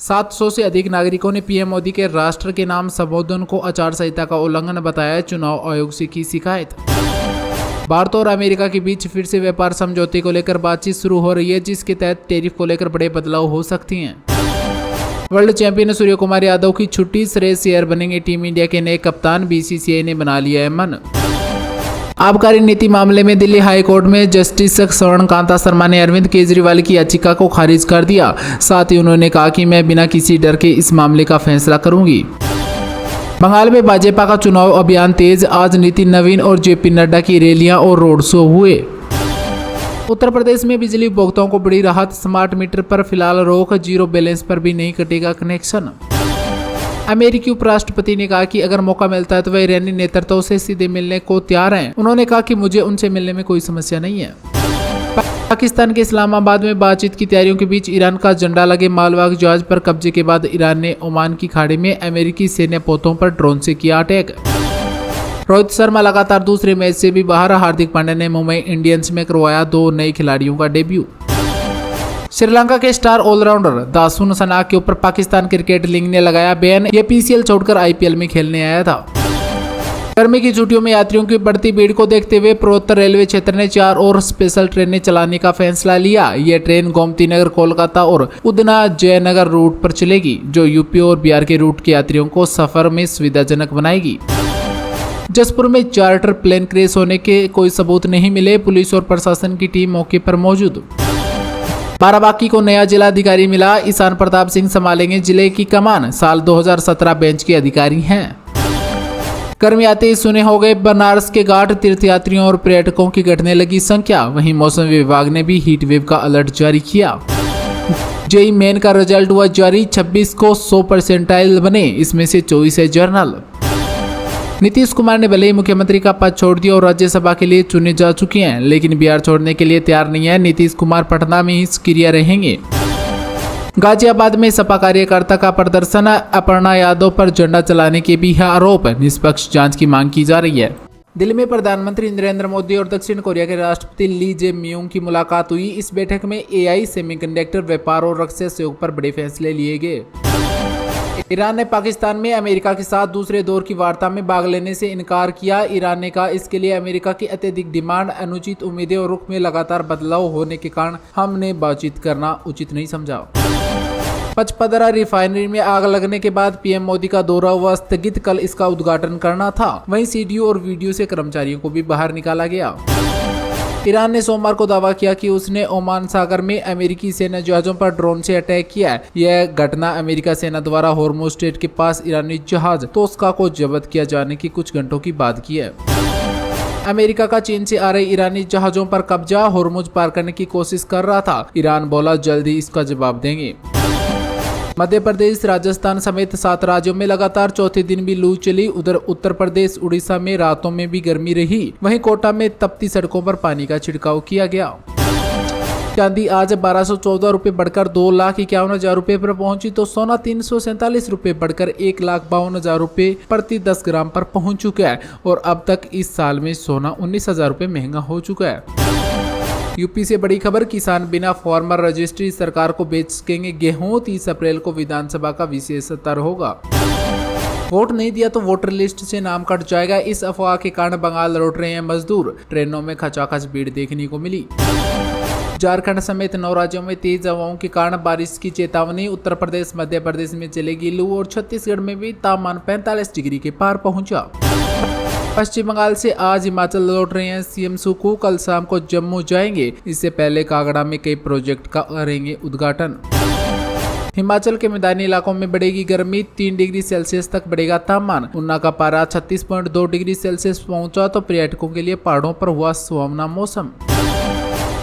700 से अधिक नागरिकों ने पीएम मोदी के राष्ट्र के नाम संबोधन को आचार संहिता का उल्लंघन बताया, चुनाव आयोग से की शिकायत। भारत और अमेरिका के बीच फिर से व्यापार समझौते को लेकर बातचीत शुरू हो रही है, जिसके तहत टैरिफ को लेकर बड़े बदलाव हो सकती हैं। वर्ल्ड चैंपियन सूर्य कुमार यादव की छुट्टी, श्रेयस अय्यर बनेंगे टीम इंडिया के नए कप्तान, बीसीसीआई ने बना लिया है मन। आबकारी नीति मामले में दिल्ली हाई कोर्ट में जस्टिस स्वर्ण कांता शर्मा ने अरविंद केजरीवाल की याचिका को खारिज कर दिया। साथ ही उन्होंने कहा कि मैं बिना किसी डर के इस मामले का फैसला करूंगी। बंगाल में भाजपा का चुनाव अभियान तेज, आज नितिन नवीन और जेपी नड्डा की रैलियां और रोड शो हुए। उत्तर प्रदेश में बिजली उपभोक्ताओं को बड़ी राहत, स्मार्ट मीटर पर फिलहाल रोक, जीरो बैलेंस पर भी नहीं कटेगा कनेक्शन। अमेरिकी उपराष्ट्रपति ने कहा कि अगर मौका मिलता है तो वह ईरानी नेतृत्व से सीधे मिलने को तैयार हैं। उन्होंने कहा कि मुझे उनसे मिलने में कोई समस्या नहीं है। पाकिस्तान के इस्लामाबाद में बातचीत की तैयारियों के बीच ईरान का झंडा लगे मालवाहक जहाज पर कब्जे के बाद ईरान ने ओमान की खाड़ी में अमेरिकी सैन्य पोतों पर ड्रोन से किया अटैक। रोहित शर्मा लगातार दूसरे मैच से भी बाहर, हार्दिक पांड्या ने मुंबई इंडियंस में करवाया 2 नए खिलाड़ियों का डेब्यू। श्रीलंका के स्टार ऑलराउंडर दासुन सनाक के ऊपर पाकिस्तान क्रिकेट लीग ने लगाया बैन, ये पीसीएल छोड़कर आईपीएल में खेलने आया था। गर्मी की छुट्टियों में यात्रियों की बढ़ती भीड़ को देखते हुए पूर्वोत्तर रेलवे क्षेत्र ने 4 और स्पेशल ट्रेनें चलाने का फैसला लिया। ये ट्रेन गोमती नगर, कोलकाता और उदना जयनगर रूट पर चलेगी, जो यूपी और बिहार के रूट के यात्रियों को सफर में सुविधाजनक बनाएगी। जसपुर में चार्टर प्लेन क्रैश होने के कोई सबूत नहीं मिले, पुलिस और प्रशासन की टीम मौके पर मौजूद। बाराबांकी को नया जिलाधिकारी मिला, ईशान प्रताप सिंह संभालेंगे जिले की कमान, साल 2017 बेंच के अधिकारी हैं। गर्मी आते ही सुने हो गए बनारस के घाट, तीर्थयात्रियों और पर्यटकों की घटने लगी संख्या। वहीं मौसम विभाग ने भी हीट वेव का अलर्ट जारी किया। जेईई मेन का रिजल्ट हुआ जारी, 26 को 100% बने, इसमें से 24 है जर्नल। नीतीश कुमार ने भले ही मुख्यमंत्री का पद छोड़ दिया और राज्यसभा के लिए चुने जा चुके हैं, लेकिन बिहार छोड़ने के लिए तैयार नहीं है। नीतीश कुमार पटना में ही सक्रिय रहेंगे। गाजियाबाद में सपा कार्यकर्ता का प्रदर्शन, अपर्णा यादव पर झंडा चलाने के भी है आरोप, निष्पक्ष जांच की मांग की जा रही है। दिल्ली में प्रधानमंत्री नरेंद्र मोदी और दक्षिण कोरिया के राष्ट्रपति ली जे म्यूंग की मुलाकात हुई। इस बैठक में एआई, सेमीकंडक्टर, व्यापार और रक्षा सहयोग पर बड़े फैसले लिए गए। ईरान ने पाकिस्तान में अमेरिका के साथ दूसरे दौर की वार्ता में भाग लेने से इनकार किया। ईरान ने कहा, इसके लिए अमेरिका की अत्यधिक डिमांड, अनुचित उम्मीदें और रुख में लगातार बदलाव होने के कारण हमने बातचीत करना उचित नहीं समझा। पचपदरा रिफाइनरी में आग लगने के बाद पीएम मोदी का दौरा हुआ स्थगित, कल इसका उद्घाटन करना था। वहीं सीडीओ और वीडियो से कर्मचारियों को भी बाहर निकाला गया। ईरान ने सोमवार को दावा किया कि उसने ओमान सागर में अमेरिकी सेना जहाजों पर ड्रोन से अटैक किया है। यह घटना अमेरिका सेना द्वारा होर्मुज स्ट्रेट के पास ईरानी जहाज तोस्का को जब्त किया जाने की कुछ घंटों की बाद की है। अमेरिका का चीन से आ रहे ईरानी जहाजों पर कब्जा, होर्मुज पार करने की कोशिश कर रहा था। ईरान बोला, जल्द ही इसका जवाब देंगे। मध्य प्रदेश, राजस्थान समेत 7 राज्यों में लगातार चौथे दिन भी लू चली। उधर उत्तर प्रदेश, उड़ीसा में रातों में भी गर्मी रही। वहीं कोटा में तपती सड़कों पर पानी का छिड़काव किया गया। चांदी आज 1214 रुपए बढ़कर 2,51,000 रुपए पर पहुंची, तो सोना 347 रुपए बढ़कर 1,52,000 रुपए प्रति 10 ग्राम पर पहुंच चुका है। और अब तक इस साल में सोना 19,000 रुपए महंगा हो चुका है। यूपी से बड़ी खबर, किसान बिना फार्मर रजिस्ट्री सरकार को बेच सकेंगे गेहूं, 30 अप्रैल को विधानसभा का विशेष सत्र होगा। वोट नहीं दिया तो वोटर लिस्ट से नाम कट जाएगा, इस अफवाह के कारण बंगाल लौट रहे हैं मजदूर। ट्रेनों में खचाखच भीड़ देखने को मिली। झारखंड समेत 9 राज्यों में तेज हवाओं के कारण बारिश की चेतावनी। उत्तर प्रदेश, मध्य प्रदेश में चलेगी लू और छत्तीसगढ़ में भी तापमान 45 डिग्री के पार पहुंचा। पश्चिम बंगाल से आज हिमाचल लौट रहे हैं सीएम सुकू, कल शाम को जम्मू जाएंगे। इससे पहले कागड़ा में कई प्रोजेक्ट का करेंगे उद्घाटन। हिमाचल के मैदानी इलाकों में बढ़ेगी गर्मी, 3 डिग्री सेल्सियस तक बढ़ेगा तापमान। उन्ना का पारा 36.2 डिग्री सेल्सियस पहुंचा, तो पर्यटकों के लिए पहाड़ों पर हुआ सुहावना मौसम।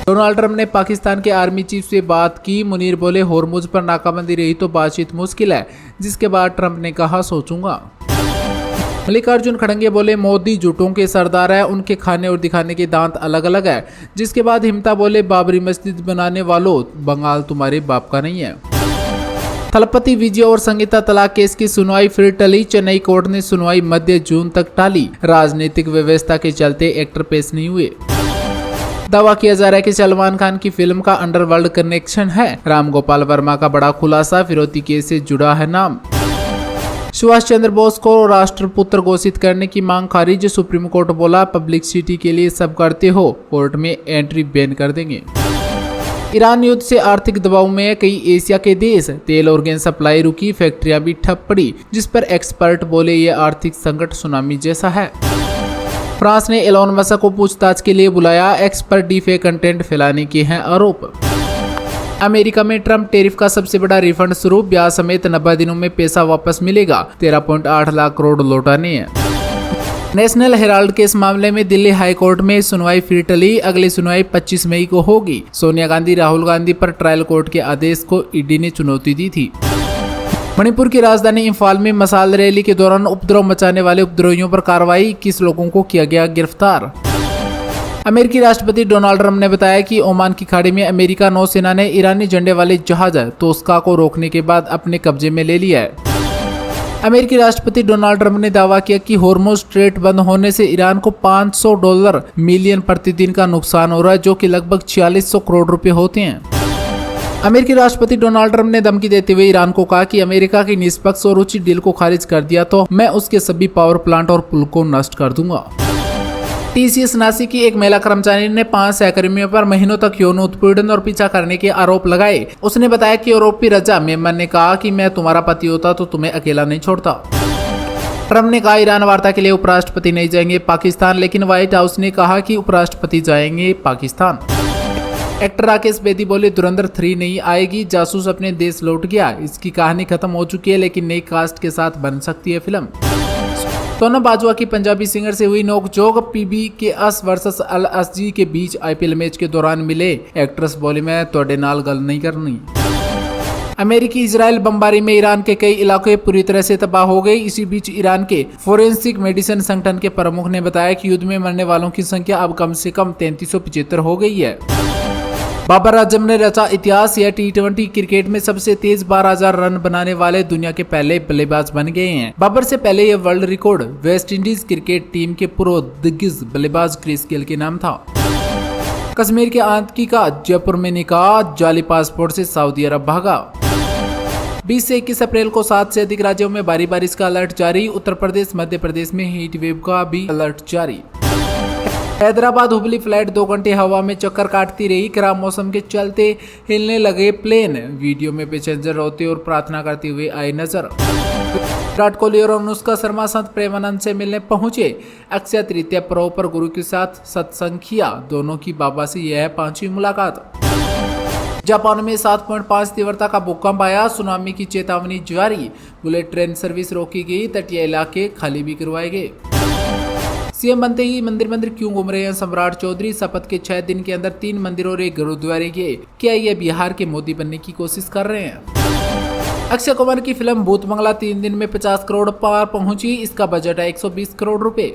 डोनाल्ड ट्रंप ने पाकिस्तान के आर्मी चीफ से बात की। मुनीर बोले, होर्मुज पर नाकाबंदी रही तो बातचीत मुश्किल है, जिसके बाद ट्रंप ने कहा, सोचूंगा। मल्लिकार्जुन खड़गे बोले, मोदी झूठों के सरदार है, उनके खाने और दिखाने के दांत अलग अलग है। जिसके बाद हिमता बोले, बाबरी मस्जिद बनाने वालों, बंगाल तुम्हारे बाप का नहीं है। थलपति विजय और संगीता तलाक केस की सुनवाई फिर टली। चेन्नई कोर्ट ने सुनवाई मध्य जून तक टाली। राजनीतिक व्यवस्था के चलते एक्टर पेश नहीं हुए। दावा किया जा रहा है कि सलमान खान की फिल्म का अंडरवर्ल्ड कनेक्शन है। राम गोपाल वर्मा का बड़ा खुलासा, फिरौती केस से जुड़ा है नाम। सुभाष चंद्र बोस को राष्ट्रपुत्र घोषित करने की मांग खारिज, सुप्रीम कोर्ट बोला पब्लिसिटी के लिए सब करते हो, कोर्ट में एंट्री बैन कर देंगे। ईरान युद्ध से आर्थिक दबाव में है कई एशिया के देश, तेल और गैस सप्लाई रुकी, फैक्ट्रियां भी ठप पड़ी, जिस पर एक्सपर्ट बोले ये आर्थिक संकट सुनामी जैसा है। फ्रांस ने एलोन मस्क को पूछताछ के लिए बुलाया, एक्स पर डीफेक कंटेंट फैलाने के हैं आरोप। अमेरिका में ट्रम्प टैरिफ का सबसे बड़ा रिफंड शुरू, ब्याज समेत 90 दिनों में पैसा वापस मिलेगा, 13.8 लाख करोड़ लौटाने हैं। नेशनल हेराल्ड केस मामले में दिल्ली हाई कोर्ट में सुनवाई फिर टली, अगली सुनवाई 25 मई को होगी। सोनिया गांधी राहुल गांधी पर ट्रायल कोर्ट के आदेश को ईडी ने चुनौती दी थी। मणिपुर की राजधानी इंफाल में मसाल रैली के दौरान उपद्रव मचाने वाले उपद्रवियों पर कार्रवाई, 21 लोगों को किया गया गिरफ्तार। अमेरिकी राष्ट्रपति डोनाल्ड ट्रंप ने बताया कि ओमान की खाड़ी में अमेरिका नौसेना ने ईरानी झंडे वाले जहाज तोस्का को रोकने के बाद अपने कब्जे में ले लिया है। अमेरिकी राष्ट्रपति डोनाल्ड ट्रंप ने दावा किया कि हॉर्मुज स्ट्रेट बंद होने से ईरान को $500 मिलियन प्रतिदिन का नुकसान हो रहा है, जो कि लगभग 4600 करोड़ रुपए होते हैं। अमेरिकी राष्ट्रपति डोनाल्ड ट्रंप ने धमकी देते हुए ईरान को कहा कि अमेरिका की निष्पक्ष और उचित डील को खारिज कर दिया तो मैं उसके सभी पावर प्लांट और पुल को नष्ट कर दूंगा। टीसीएस नासिक की एक महिला कर्मचारी ने 5 सहकर्मियों पर महीनों तक यौन उत्पीड़न और पीछा करने के आरोप लगाए। उसने बताया कि आरोपी रजा मेमन ने कहा कि मैं तुम्हारा पति होता तो तुम्हें अकेला नहीं छोड़ता। ट्रंप ने कहा ईरान वार्ता के लिए उपराष्ट्रपति नहीं जाएंगे पाकिस्तान, लेकिन व्हाइट हाउस ने कहा कि उपराष्ट्रपति जाएंगे पाकिस्तान। एक्टर राकेश बेदी बोले धुरंधर 3 नहीं आएगी, जासूस अपने देश लौट गया, इसकी कहानी खत्म हो चुकी है लेकिन नई कास्ट के साथ बन सकती है फिल्म। सोनम बाजवा की पंजाबी सिंगर से हुई नोकझोंक, पीबी के एस वर्सेस अल एसजी के बीच आईपीएल मैच के दौरान मिले, एक्ट्रेस बोली मैं तोड़े नाल गल नहीं करनी। अमेरिकी इजराइल बमबारी में ईरान के कई इलाके पूरी तरह से तबाह हो गए। इसी बीच ईरान के फोरेंसिक मेडिसिन संगठन के प्रमुख ने बताया कि युद्ध में मरने वालों की संख्या अब कम से कम 3375 हो गई है। बाबर आजम ने रचा इतिहास, यह T20 क्रिकेट में सबसे तेज 12,000 रन बनाने वाले दुनिया के पहले बल्लेबाज बन गए हैं। बाबर से पहले यह world record West Indies cricket team के पूर्व दिग्गज बल्लेबाज क्रिस गेल के नाम था। कश्मीर के आतंकी का जयपुर में निकाह, जाली पासपोर्ट से सऊदी अरब भागा। 20 से 21 अप्रैल को 7 से अधिक राज्यों में भारी बारिश का अलर्ट जारी, उत्तर प्रदेश मध्य प्रदेश में हीट वेव का भी अलर्ट जारी। हैदराबाद हुबली फ्लाइट 2 घंटे हवा में चक्कर काटती रही, खराब मौसम के चलते हिलने लगे प्लेन, वीडियो में पैसेंजर रोते और प्रार्थना करते हुए आए नजर। विराट कोहली और अनुष्का शर्मा संत प्रेमानंद से मिलने पहुंचे, अक्षय तृतीया पर्व पर गुरु के साथ सत्संग किया, दोनों की बाबा से यह है 5वीं मुलाकात। जापान में 7.5 तीव्रता का भूकंप आया, सुनामी की चेतावनी जारी, बुलेट ट्रेन सर्विस रोकी गई, तटीय इलाके खाली भी करवाए गए। सीएम बनते ही मंदिर मंदिर क्यों घूम रहे हैं सम्राट चौधरी, शपथ के 6 दिन के अंदर 3 मंदिर और 1 गुरुद्वारे के, क्या ये बिहार के मोदी बनने की कोशिश कर रहे हैं? अक्षय कुमार की फिल्म भूत बंगला 3 दिन में 50 करोड़ पार पहुंची, इसका बजट है 120 करोड़ रुपए।